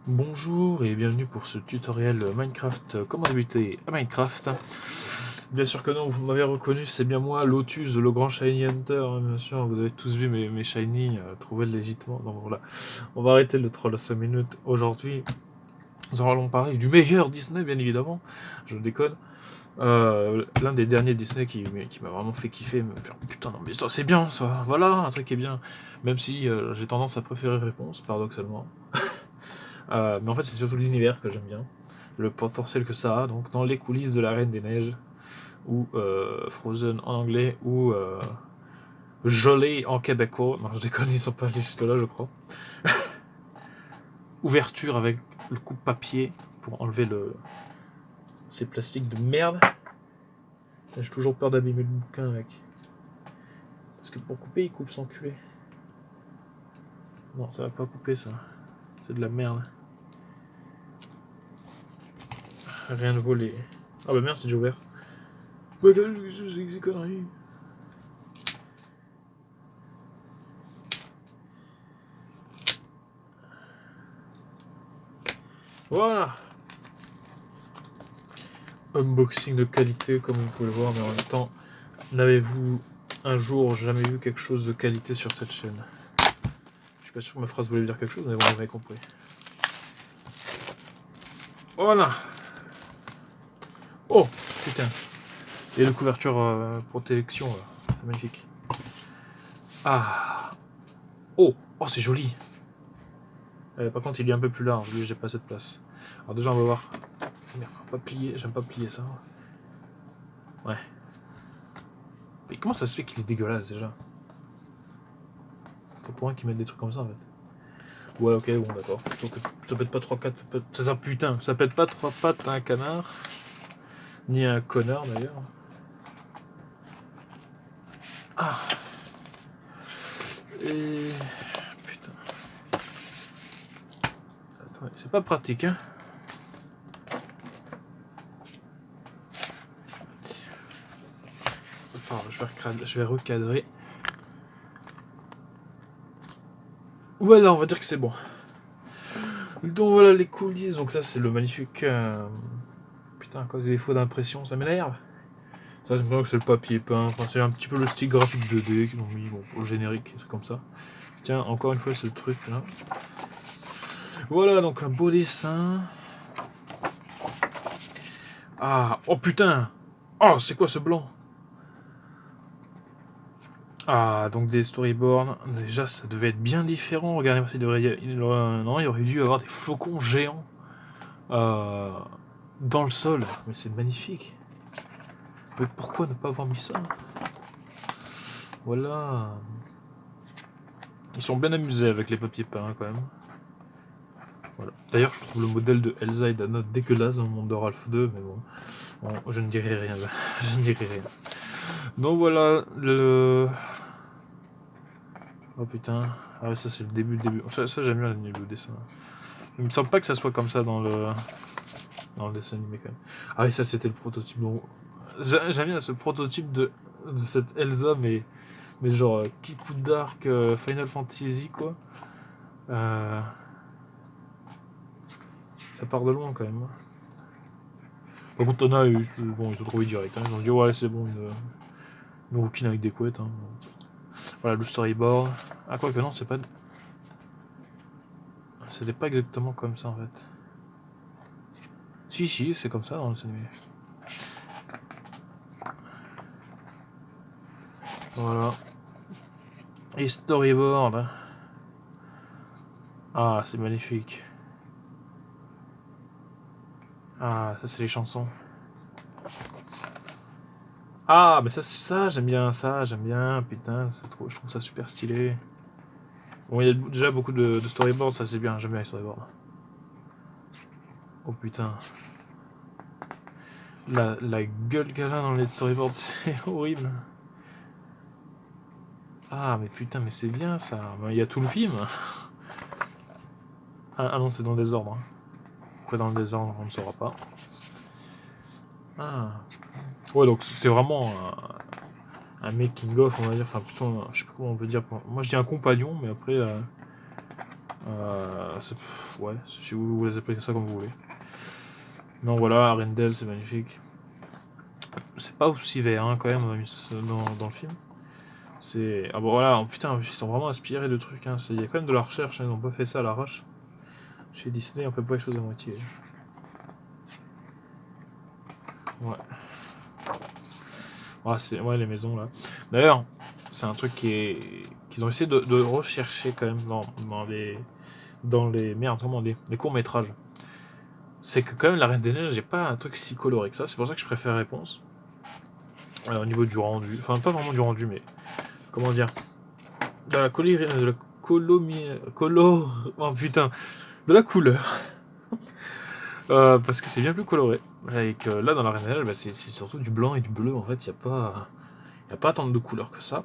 Bonjour et bienvenue pour ce tutoriel Minecraft. Comment débuter à Minecraft? Bien sûr que non, vous m'avez reconnu, c'est bien moi, Lotus, le grand Shiny Hunter, hein, bien sûr, vous avez tous vu mes Shiny, trouvés légitimement. Donc voilà, on va arrêter le troll à 5 minutes. Aujourd'hui, nous allons parler du meilleur Disney, bien évidemment, je déconne. L'un des derniers Disney qui m'a vraiment fait kiffer, me faire putain, non mais ça c'est bien ça, voilà, un truc qui est bien. Même si j'ai tendance à préférer Réponse, paradoxalement. Mais en fait, c'est surtout l'univers que j'aime bien, le potentiel que ça a, donc dans les coulisses de la Reine des Neiges, ou Frozen en anglais, ou Gelée en québécois. Non, je déconne, ils sont pas allés jusque-là, je crois. Ouverture avec le coupe-papier pour enlever ces plastiques de merde. J'ai toujours peur d'abîmer le bouquin avec. Parce que pour couper, il coupe sans culé. Non, ça va pas couper ça. C'est de la merde. Rien ne vaut les. Ah bah merde, c'est déjà ouvert. Bah, c'est ces conneries. Voilà. Unboxing de qualité, comme vous pouvez le voir, mais en même temps, n'avez-vous un jour jamais vu quelque chose de qualité sur cette chaîne? Je suis pas sûr que ma phrase voulait dire quelque chose, mais bon, vous avez compris. Voilà. Oh, putain. Et la couverture protection, là. C'est magnifique. Ah. Oh, oh, c'est joli. Par contre, il est un peu plus large, lui, j'ai pas assez de place. Alors déjà, on va voir. Merde, pas plier, j'aime pas plier ça. Ouais. Mais comment ça se fait qu'il est dégueulasse déjà? Pas pour rien qu'ils mettent des trucs comme ça en fait. Ouais, ok, bon, d'accord. Donc, ça pète pas 3-4. Ça, putain, ça pète pas 3 pattes à un canard. Ni à un connard d'ailleurs. Ah. Et. Putain. Attends, c'est pas pratique, hein. Alors, je vais recadrer. Voilà, on va dire que c'est bon. Donc voilà les coulisses. Donc ça, c'est le magnifique. Putain, à cause des défauts d'impression, ça m'énerve. Ça, c'est le papier peint. Enfin, c'est un petit peu le style graphique 2D qu'ils ont mis bon, au générique, c'est comme ça. Tiens, encore une fois, ce truc là. Voilà, donc un beau dessin. Ah, oh putain! Oh, c'est quoi ce blanc? Ah, donc des storyboards. Déjà, ça devait être bien différent. Regardez, non, il aurait dû y avoir des flocons géants dans le sol. Mais c'est magnifique. Mais pourquoi ne pas avoir mis ça? Voilà. Ils sont bien amusés avec les papiers peints quand même. Voilà. D'ailleurs, je trouve le modèle de Elsa et d'Anna dégueulasse dans le monde de Ralph 2, mais bon, je ne dirai rien là. Je ne dirai rien. Donc voilà, Oh putain. Ah ouais, ça c'est le début. Ça j'aime bien le dessin. Il me semble pas que ça soit comme ça dans le dessin animé quand même. Ah oui, ça c'était le prototype. Donc, j'aime bien ce prototype de cette Elsa, mais genre Kiku Dark Final Fantasy quoi. Ça part de loin quand même. Par contre, Tona, bon, ils ont trouvé direct. Hein. Ils ont dit ouais, c'est bon, une rouquine avec des couettes. Hein. Voilà le storyboard. Ah, quoi que non, c'est pas. C'était pas exactement comme ça en fait. Si, c'est comme ça dans le animé. Voilà. Et storyboard. Ah, c'est magnifique. Ah, ça c'est les chansons. Ah, mais ça, j'aime bien ça, j'aime bien. Putain, je trouve ça super stylé. Bon, il y a déjà beaucoup de storyboards, ça c'est bien, j'aime bien les storyboards. Oh putain. La gueule qu'elle a dans les storyboards, c'est horrible. Ah, mais putain, mais c'est bien ça. Il y a tout le film. Ah non, c'est dans le désordre. Pourquoi dans le désordre, on ne saura pas. Ah. Ouais, donc c'est vraiment un making of, on va dire. Enfin, plutôt, je sais pas comment on peut dire. Moi, je dis un compagnon, mais après, Ouais, si vous les appelez ça comme vous voulez. Non, voilà, Arendelle, c'est magnifique. C'est pas aussi vert hein, quand même dans le film. Ah bon voilà, putain, ils sont vraiment inspirés de trucs. Hein. Il y a quand même de la recherche, hein, ils n'ont pas fait ça à l'arrache. Chez Disney, on fait pas les choses à moitié. Ouais. Ouais, les maisons là. D'ailleurs, c'est un truc qu'ils ont essayé de rechercher quand même merde, comment les courts-métrages. C'est que quand même la Reine des Neiges, j'ai pas un truc si coloré que ça. C'est pour ça que je préfère Réponse. Au niveau du rendu, enfin pas vraiment du rendu, mais comment dire, de la oh putain, de la couleur. Parce que c'est bien plus coloré. Et que là, dans la Reine des Neiges, bah, c'est surtout du blanc et du bleu. En fait, y a pas tant de couleurs que ça.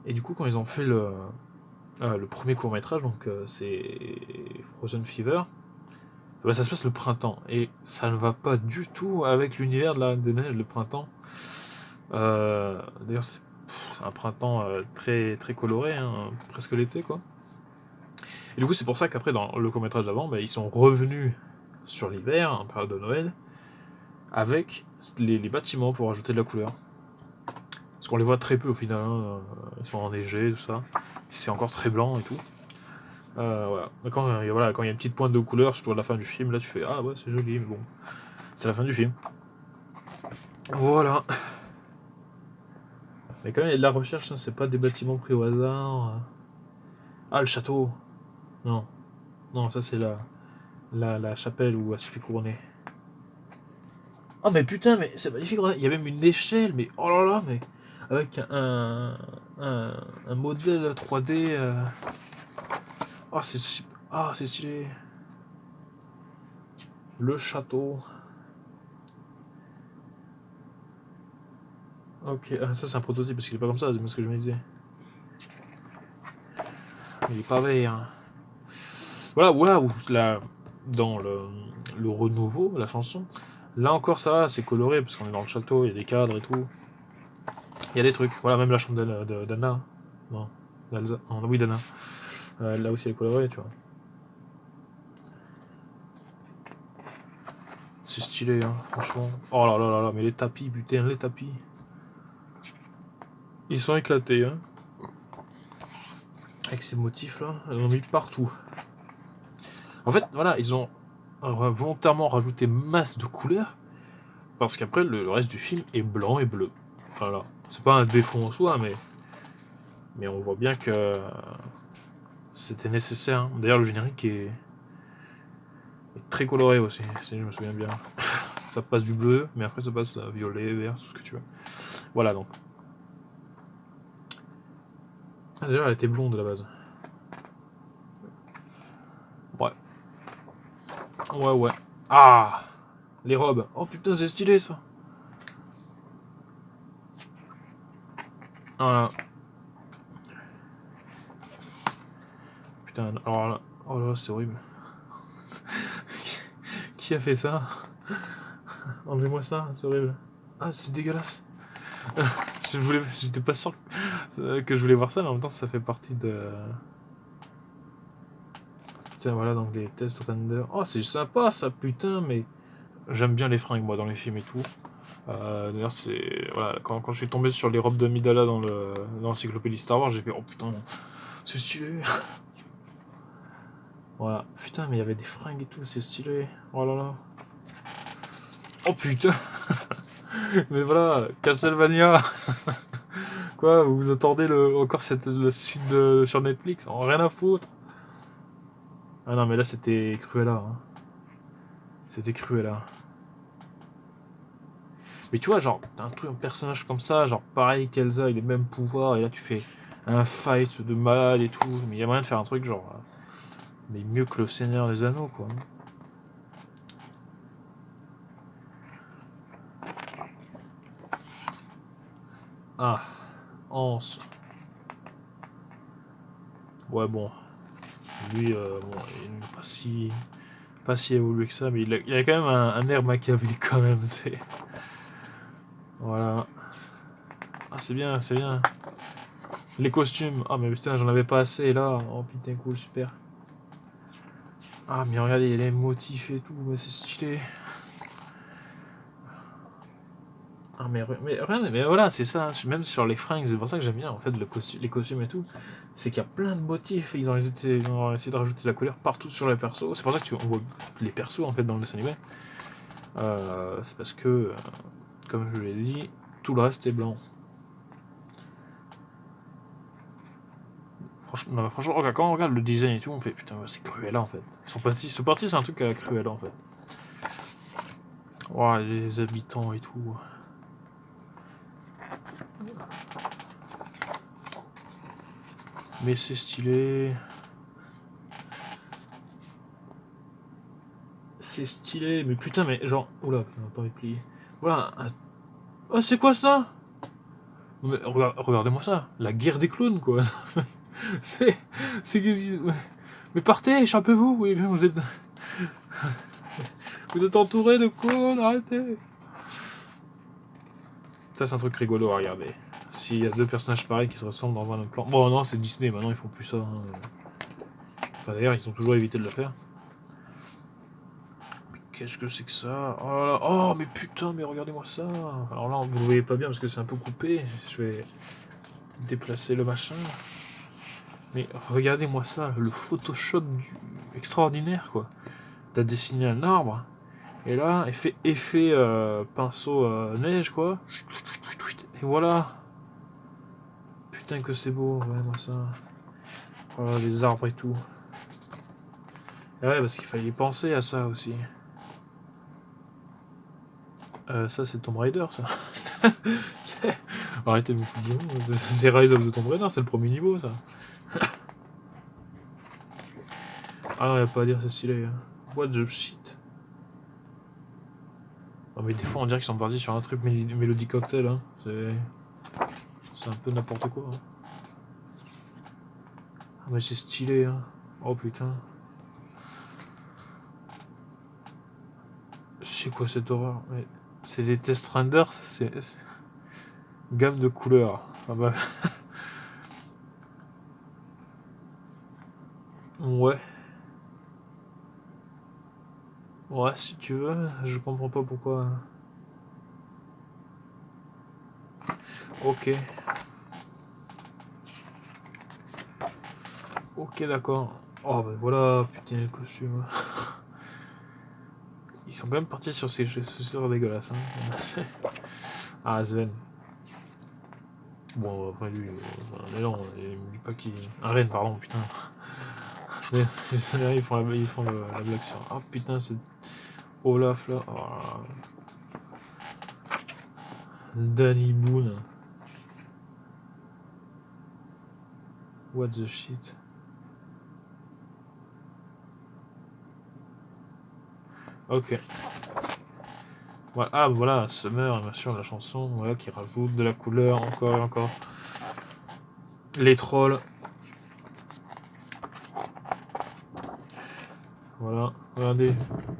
Et du coup, quand ils ont fait le premier court métrage, donc c'est Frozen Fever, bah, ça se passe le printemps. Et ça ne va pas du tout avec l'univers de la Reine des Neiges, le printemps. D'ailleurs, c'est un printemps très, très coloré, hein, presque l'été, quoi. Et du coup, c'est pour ça qu'après, dans le court-métrage d'avant, bah, ils sont revenus sur l'hiver, en période de Noël, avec les bâtiments pour ajouter de la couleur. Parce qu'on les voit très peu au final, hein, ils sont enneigés, tout ça. C'est encore très blanc et tout. Voilà. Quand il y a une petite pointe de couleur, surtout à la fin du film, là tu fais ah ouais, c'est joli, mais bon, c'est la fin du film. Voilà. Mais quand même, il y a de la recherche, hein, c'est pas des bâtiments pris au hasard. Ah, le château. Non. Non, ça c'est la chapelle où elle se fait couronner. Oh, mais putain, mais c'est magnifique, il y a même une échelle, mais oh là là, mais avec un modèle 3D. Ah, c'est stylé. Le château. Ok, ça c'est un prototype parce qu'il est pas comme ça, c'est ce que je me disais. Il est pas vert. Voilà, là, dans le renouveau, la chanson, là encore ça va, c'est coloré parce qu'on est dans le château, il y a des cadres et tout. Il y a des trucs, voilà, même la chandelle d'Anna. Non, d'Elsa. Non, oui, d'Anna. Là aussi elle est colorée, tu vois. C'est stylé, hein, franchement. Oh là là là là, mais les tapis, putain, les tapis. Ils sont éclatés, hein. Avec ces motifs là, ils en ont mis partout. En fait, voilà, ils ont volontairement rajouté masse de couleurs parce qu'après le reste du film est blanc et bleu. Voilà, c'est pas un défaut en soi, mais on voit bien que c'était nécessaire. Hein. D'ailleurs, le générique est très coloré aussi, si je me souviens bien. Ça passe du bleu, mais après ça passe violet, vert, tout ce que tu veux. Voilà donc. Ah, déjà, elle était blonde à la base. Ouais. Ouais. Ah, les robes. Oh putain, c'est stylé ça. Voilà. Putain, alors là. Oh là là, c'est horrible. Qui a fait ça? Enlevez-moi ça, c'est horrible. Ah, c'est dégueulasse. J'étais pas sûr que je voulais voir ça, mais en même temps, ça fait partie de. Putain, voilà, donc les tests render. Oh, c'est sympa ça, putain, mais j'aime bien les fringues, moi, dans les films et tout. D'ailleurs, c'est. Voilà, quand je suis tombé sur les robes d'Amidala dans l'encyclopédie Star Wars, j'ai fait oh putain, c'est stylé. Voilà, putain, mais il y avait des fringues et tout, c'est stylé. Oh là là. Oh putain. Mais voilà, Castlevania. Quoi, vous attendez encore la suite sur Netflix? Oh, rien à foutre. Ah non, mais là c'était Cruella. Hein. C'était Cruella. Mais tu vois, genre, un personnage comme ça, genre pareil qu'Elsa, il a les mêmes pouvoirs, et là tu fais un fight de malade et tout. Mais il y a moyen de faire un truc genre. Mais mieux que le Seigneur des Anneaux, quoi. Ah, Hans. Ouais, bon. Lui, bon, il n'est pas si évolué que ça, mais il a quand même un air machiavélique quand même, c'est. Voilà. Ah, c'est bien, c'est bien. Les costumes. Ah, mais putain, j'en avais pas assez là. Oh putain, cool, super. Ah, mais regardez, il y a les motifs et tout, mais c'est stylé. Ah, mais rien, mais voilà, c'est ça, même sur les fringues, c'est pour ça que j'aime bien en fait les costumes et tout. C'est qu'il y a plein de motifs, ils ont essayé de rajouter la couleur partout sur les persos. C'est pour ça que on voit les persos en fait dans le dessin animé. C'est parce que, comme je l'ai dit, tout le reste est blanc. Franchement, quand on regarde le design et tout, on fait putain, c'est Cruella en fait. Ce parti, c'est un truc à la Cruella en fait. Oh, les habitants et tout. Mais c'est stylé. C'est stylé, mais putain, mais genre. Oula, on va pas replier. Voilà. Oh, c'est quoi ça? Mais regardez-moi ça. La guerre des clones, quoi. c'est. C'est. Mais partez, échappez-vous. Oui, vous êtes. Vous êtes entouré de clones, arrêtez. Ça, c'est un truc rigolo à regarder. S'il y a deux personnages pareils qui se ressemblent dans un autre plan. Bon, non, c'est Disney, maintenant ils font plus ça. Hein. Enfin, d'ailleurs, ils ont toujours évité de le faire. Mais qu'est-ce que c'est que ça? Oh là là. Oh, mais putain, mais regardez-moi ça. Alors là, vous le voyez pas bien parce que c'est un peu coupé. Je vais déplacer le machin. Mais regardez-moi ça, le Photoshop extraordinaire, quoi. T'as dessiné un arbre, et là, effet pinceau neige, quoi. Et voilà. Putain que c'est beau, regardez-moi ça. Voilà, les arbres et tout. Et ouais, parce qu'il fallait penser à ça aussi. Ça, c'est Tomb Raider, ça. Arrêtez de vous foutre de c'est Rise of the Tomb Raider, c'est le premier niveau, ça. Ah non, y'a pas à dire, c'est stylé. Hein. What the shit. Non, mais des fois, on dirait qu'ils sont partis sur un truc Melody Cocktail. Hein. C'est un peu n'importe quoi. Hein. Ah, mais c'est stylé. Hein. Oh putain. C'est quoi cette horreur? C'est des test renders, c'est gamme de couleurs. Ah bah. Ouais. Ouais, si tu veux, je comprends pas pourquoi. Ok. Ok, d'accord. Oh bah voilà, putain, le costume. Ils sont quand même partis sur ces chaussures dégueulasses. Hein. Ah, Zen. Bon, après lui, mais non, il me dit pas qu'il. Un reine, pardon, putain. Les salariés ils font la blague sur. Ah putain, c'est Olaf là. Oh, Danny Boone. What the shit. Ok. Voilà. Ah voilà, Summer, bien sûr, la chanson, voilà, qui rajoute de la couleur encore et encore. Les trolls. Voilà, regardez,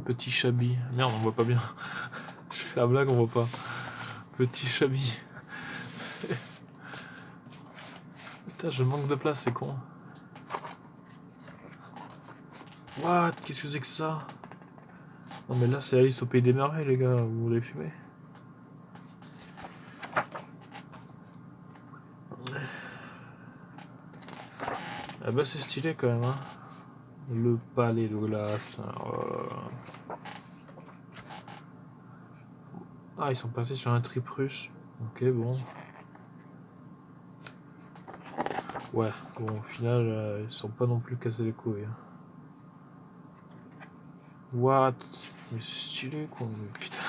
petit Chabi. Merde, on voit pas bien. Je fais la blague, on voit pas. Petit Chabi. Putain, je manque de place, c'est con. What? Qu'est-ce que c'est que ça? Non mais là c'est Alice au pays des merveilles les gars, vous voulez fumer? Ah bah c'est stylé quand même hein. Le palais de glace. Oh. Ah ils sont passés sur un trip russe. Ok bon. Ouais, bon au final ils sont pas non plus cassés les couilles. Hein. What? Mais c'est stylé quoi, mais putain.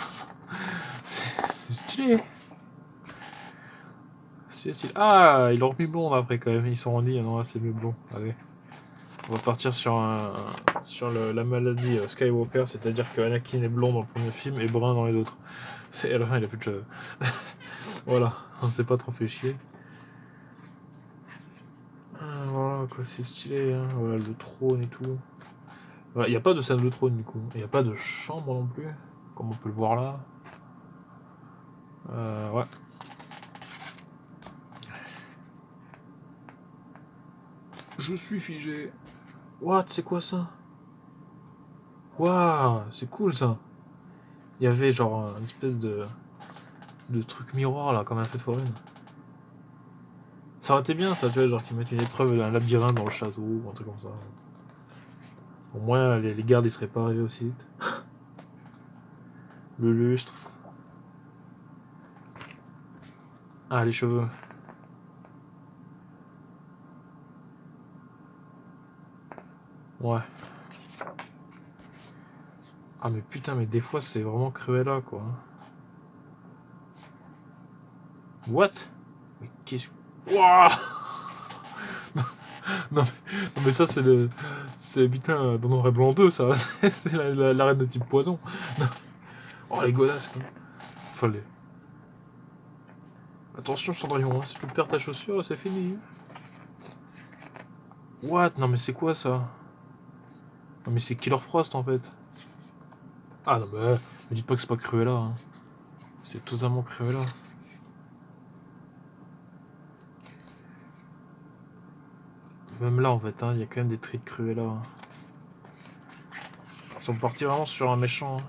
C'est stylé. C'est stylé. Ah, ils l'ont remis blond après quand même, ils sont rendus, non là c'est mieux blond. Allez. On va partir sur, la maladie Skywalker, c'est-à-dire que Anakin est blond dans le premier film et brun dans les autres. À la fin, il a plus de cheveux. Voilà, on s'est pas trop fait chier. Voilà, quoi, c'est stylé. Hein. Voilà, le trône et tout. Voilà, il n'y a pas de salle de trône du coup. Il n'y a pas de chambre non plus, comme on peut le voir là. Ouais. Je suis figé. What, c'est quoi ça? Waouh, c'est cool ça. Il y avait genre une espèce de truc miroir là, comme un fête foraine. Ça aurait été bien ça, tu vois, genre qu'ils mettent une épreuve d'un labyrinthe dans le château, ou un truc comme ça. Au moins les gardes ils seraient pas arrivés aussi vite. Le lustre. Ah, les cheveux. Ouais. Ah mais putain, mais des fois c'est vraiment Cruella quoi. What? Mais qu'est-ce que... Wouah. Non mais ça c'est le... C'est putain dans Noir et Blanc 2 ça. C'est la reine de type poison. Oh les godasses quoi. Enfin les... Attention Cendrillon, hein, si tu perds ta chaussure c'est fini. What? Non mais c'est quoi ça? Non mais c'est Killer Frost en fait. Ah non mais me dites pas que c'est pas Cruella. Hein. C'est totalement Cruella. Même là en fait, il y a quand même des traits de Cruella. Hein. Ils sont partis vraiment sur un méchant. Hein.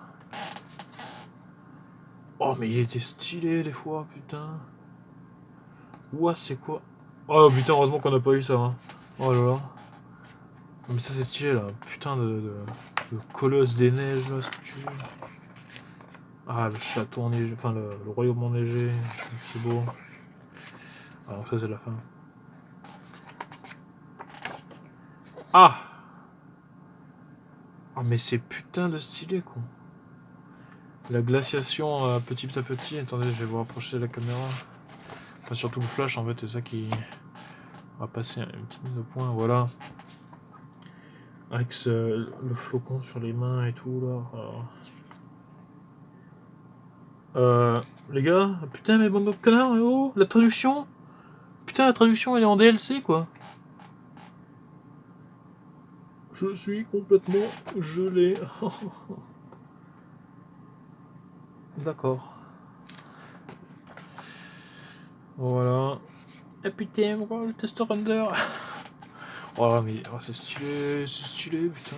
Oh mais il était stylé des fois, putain. Ouah c'est quoi? Oh putain heureusement qu'on a pas eu ça. Hein. Oh là là. Mais ça c'est stylé là. Putain de colosse des neiges là, ce que tu veux. Ah le château enneigé, enfin le royaume enneigé. C'est beau. Alors ça c'est la fin. Ah. Ah mais c'est putain de stylé quoi. La glaciation petit à petit. Attendez, je vais vous rapprocher la caméra. Enfin surtout le flash en fait, c'est ça qui... On va passer une petite mise au point, voilà. Avec le flocon sur les mains et tout là. Les gars, putain mais bande de connards, oh, la traduction. Putain la traduction elle est en DLC quoi. Je suis complètement gelé. D'accord. Voilà. Ah putain, le test render. Oh mais oh, c'est stylé, putain.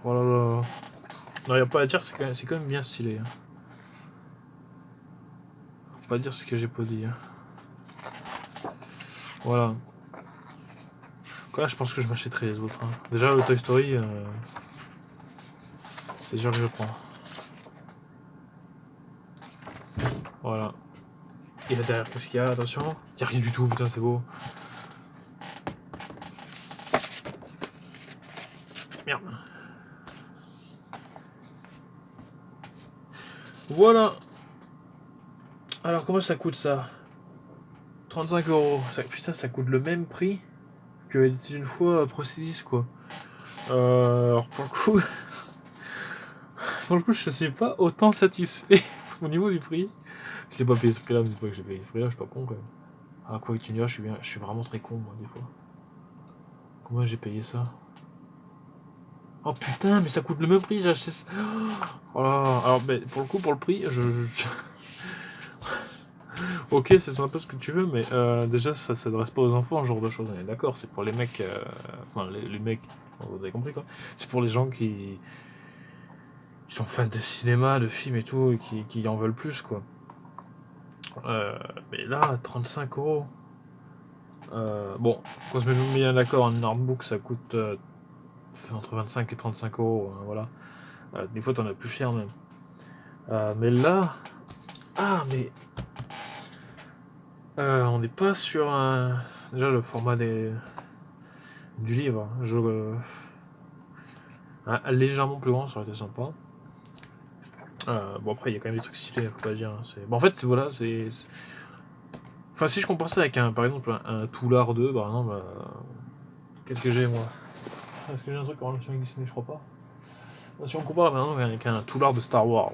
Oh là là. Non, y a pas à dire, c'est quand même bien stylé. Hein. Faut pas dire ce que j'ai pas dit. Hein. Voilà. Là, je pense que je m'achèterai les autres. Hein. Déjà, le Toy Story, c'est sûr que je prends. Voilà. Et là derrière, qu'est-ce qu'il y a? Attention. Il n'y a rien du tout, putain, c'est beau. Merde. Voilà. Alors, comment ça coûte ça? 35 €. Ça, putain, ça coûte le même prix que une fois Procédis, quoi. Alors, pour le coup... pour le coup, je suis pas autant satisfait au niveau du prix. Je l'ai pas payé ce prix-là, mais c'est pas que j'ai payé ce prix-là, je suis pas con, quand même. Alors, quoi que tu diras, je suis vraiment très con, moi, des fois. Comment j'ai payé ça? Oh putain, mais ça coûte le même prix, j'ai acheté ça. Oh là, alors, mais pour le coup, pour le prix, Ok, c'est sympa ce que tu veux, mais déjà, ça s'adresse pas aux enfants, ce genre de choses. On est d'accord, c'est pour les mecs. Enfin, les mecs, vous avez compris quoi. C'est pour les gens qui sont fans de cinéma, de films et tout, et qui en veulent plus, quoi. Mais là, 35 €. Bon, qu'on se met bien d'accord, un artbook ça coûte entre 25 et 35 €. Voilà. Des fois, t'en as plus cher même. Mais là. Ah, mais. On n'est pas sur un. Déjà, le format du livre. Légèrement plus grand, ça aurait été sympa. Bon, après, il y a quand même des trucs stylés, faut pas dire. Bon, en fait, voilà, c'est. Enfin, si je compare ça avec par exemple, un Toulard 2, par exemple, qu'est-ce que j'ai moi? Est-ce que j'ai un truc en relation avec Disney? Je crois pas. Si on compare par exemple avec un Toulard de Star Wars,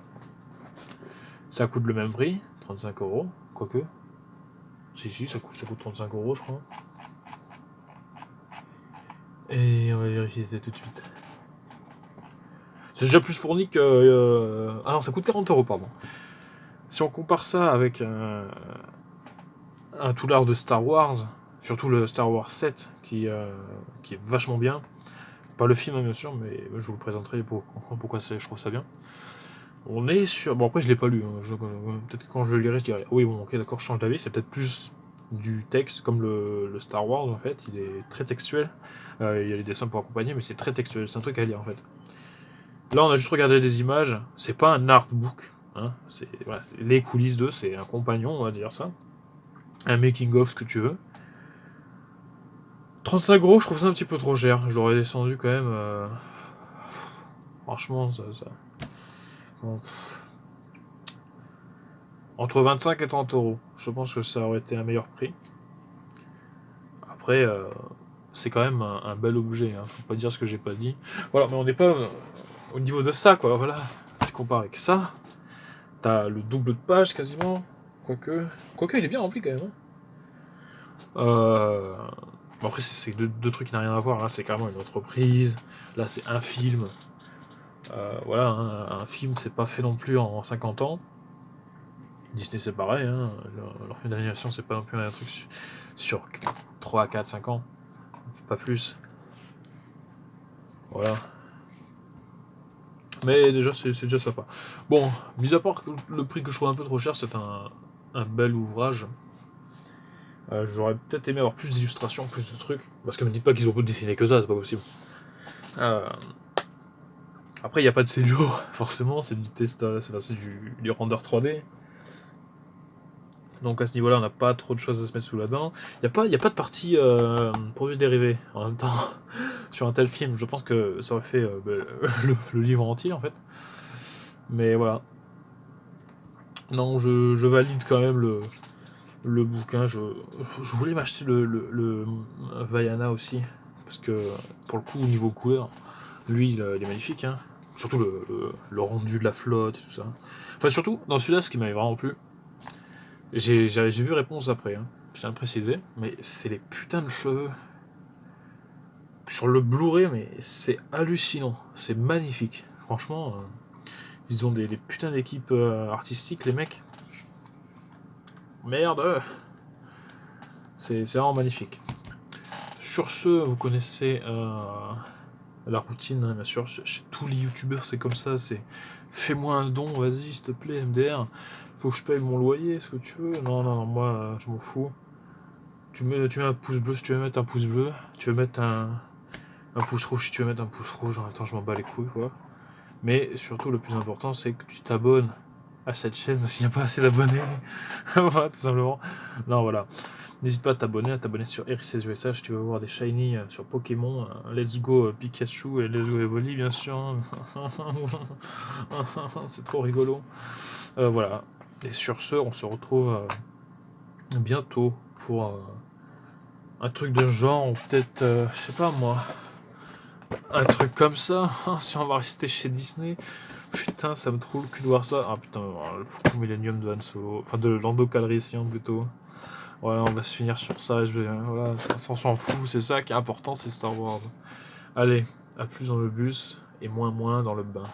ça coûte le même prix, 35 €, quoique. Si, ça coûte 35 € je crois. Et on va vérifier ça tout de suite. C'est déjà plus fourni que... Ah non, ça coûte 40 €, pardon. Si on compare ça avec un Toulard de Star Wars, surtout le Star Wars 7, qui est vachement bien, Pas le film, hein, bien sûr, mais je vous le présenterai pour comprendre pourquoi je trouve ça bien. On est sur... Bon, après, je l'ai pas lu. Hein. Peut-être que quand je le lirai, je dirai oui, bon, ok, d'accord, je change d'avis. C'est peut-être plus du texte, comme le Star Wars, en fait. Il est très textuel. Il y a les dessins pour accompagner, mais c'est très textuel. C'est un truc à lire, en fait. Là, on a juste regardé des images. C'est pas un artbook. Hein. C'est voilà, les coulisses d'eux. C'est un compagnon, on va dire ça. Un making-of, ce que tu veux. 35€, je trouve ça un petit peu trop cher. Je l'aurais descendu quand même. Franchement, ça... Bon. Entre 25 et 30€. Je pense que ça aurait été un meilleur prix. Après, c'est quand même un bel objet. Hein. Faut pas dire ce que j'ai pas dit. Voilà, mais on n'est pas au niveau de ça, quoi. Voilà. Tu compares avec ça. T'as le double de page quasiment. Quoique, il est bien rempli quand même. Hein. Bon, après, c'est deux trucs qui n'ont rien à voir. Là, c'est carrément une entreprise. Là, c'est un film. Voilà, hein, un film, c'est pas fait non plus en 50 ans. Disney, c'est pareil. Hein. Leur film d'animation, c'est pas non plus un truc sur 3, 4, 5 ans. Pas plus. Voilà. Mais déjà, c'est déjà sympa. Bon, mis à part le prix que je trouve un peu trop cher, c'est un bel ouvrage. J'aurais peut-être aimé avoir plus d'illustrations, plus de trucs. Parce que me dites pas qu'ils ont pas dessiné que ça, c'est pas possible. Après, il n'y a pas de cellulose, forcément, c'est du test, c'est du render 3D. Donc à ce niveau-là, on n'a pas trop de choses à se mettre sous la dent. Il n'y a pas de partie produits dérivés en même temps sur un tel film. Je pense que ça aurait fait le livre entier en fait. Mais voilà. Non, je valide quand même le bouquin. Je voulais m'acheter le Vaiana aussi. Parce que pour le coup, au niveau couleur, lui il est magnifique. Hein. Surtout le rendu de la flotte et tout ça. Enfin, surtout, dans celui-là, ce qui m'avait vraiment plu, j'ai vu réponse après, hein. Je tiens à le préciser, mais c'est les putains de cheveux. Sur le Blu-ray, mais c'est hallucinant, c'est magnifique. Franchement, ils ont des putains d'équipes artistiques, les mecs. Merde, c'est vraiment magnifique. Sur ce, vous connaissez la routine, hein, bien sûr, chez tous les youtubeurs, c'est comme ça, c'est fais-moi un don, vas-y, s'il te plaît, MDR. Faut que je paye mon loyer, ce que tu veux. Non, moi, je m'en fous. Tu mets un pouce bleu si tu veux mettre un pouce bleu. Tu veux mettre un pouce rouge si tu veux mettre un pouce rouge. En même temps, je m'en bats les couilles, quoi. Mais surtout, le plus important, c'est que tu t'abonnes à cette chaîne parce qu'il n'y a pas assez d'abonnés. Voilà, tout simplement. Non, voilà. N'hésite pas à t'abonner sur RCSUSH si tu veux voir des shiny sur Pokémon. Let's go Pikachu et Let's go Evoli, bien sûr. C'est trop rigolo. Voilà. Et sur ce, on se retrouve bientôt pour un truc de genre, ou peut-être, je sais pas moi, un truc comme ça, si on va rester chez Disney. Putain, ça me trouve le cul de voir ça. Ah putain, le Faucon Millennium de Han Solo, enfin de Lando Calrissian plutôt. Voilà, on va se finir sur ça. Voilà, ça on s'en fout, c'est ça qui est important, c'est Star Wars. Allez, à plus dans le bus et moins dans le bain.